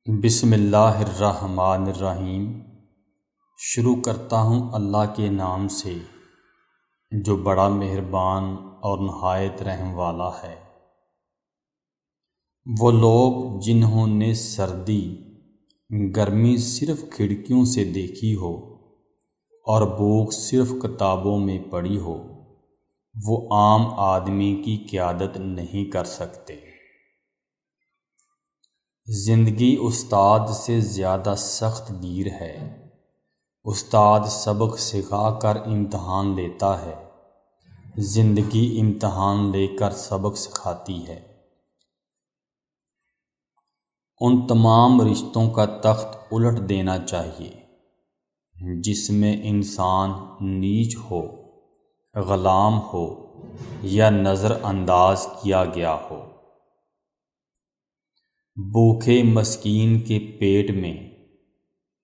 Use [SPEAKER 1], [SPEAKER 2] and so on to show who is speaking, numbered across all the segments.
[SPEAKER 1] بسم اللہ الرحمن الرحیم۔ شروع کرتا ہوں اللہ کے نام سے جو بڑا مہربان اور نہایت رحم والا ہے۔ وہ لوگ جنہوں نے سردی گرمی صرف کھڑکیوں سے دیکھی ہو اور بھوک صرف کتابوں میں پڑھی ہو، وہ عام آدمی کی قیادت نہیں کر سکتے۔ زندگی استاد سے زیادہ سخت گیر ہے۔ استاد سبق سکھا کر امتحان لیتا ہے، زندگی امتحان لے کر سبق سکھاتی ہے۔ ان تمام رشتوں کا تخت الٹ دینا چاہیے جس میں انسان نیچ ہو، غلام ہو یا نظر انداز کیا گیا ہو۔ بھوکے مسکین کے پیٹ میں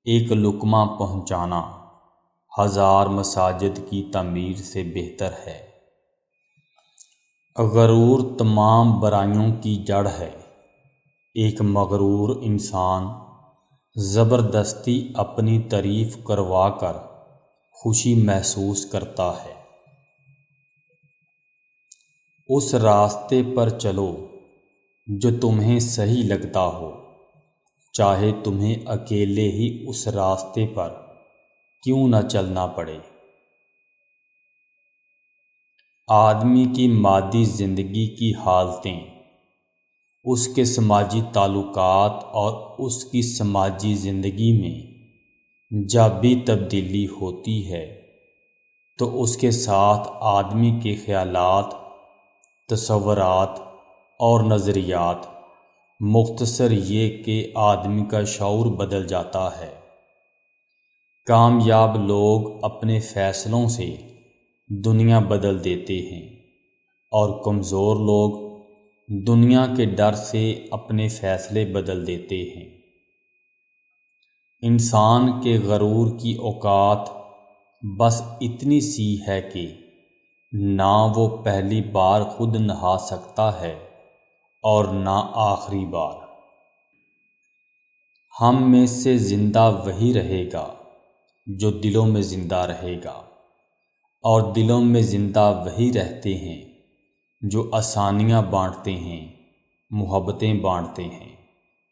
[SPEAKER 1] ایک لقمہ پہنچانا 1000 مساجد کی تعمیر سے بہتر ہے۔ غرور تمام برائیوں کی جڑ ہے۔ ایک مغرور انسان زبردستی اپنی تعریف کروا کر خوشی محسوس کرتا ہے۔ اس راستے پر چلو جو تمہیں صحیح لگتا ہو، چاہے تمہیں اکیلے ہی اس راستے پر کیوں نہ چلنا پڑے۔ آدمی کی مادی زندگی کی حالتیں اس کے سماجی تعلقات اور اس کی سماجی زندگی میں جب بھی تبدیلی ہوتی ہے تو اس کے ساتھ آدمی کے خیالات، تصورات اور نظریات، مختصر یہ کہ آدمی کا شعور بدل جاتا ہے۔ کامیاب لوگ اپنے فیصلوں سے دنیا بدل دیتے ہیں اور کمزور لوگ دنیا کے ڈر سے اپنے فیصلے بدل دیتے ہیں۔ انسان کے غرور کی اوقات بس اتنی سی ہے کہ نہ وہ پہلی بار خود نہا سکتا ہے اور نہ آخری بار۔ ہم میں سے زندہ وہی رہے گا جو دلوں میں زندہ رہے گا، اور دلوں میں زندہ وہی رہتے ہیں جو آسانیاں بانٹتے ہیں، محبتیں بانٹتے ہیں۔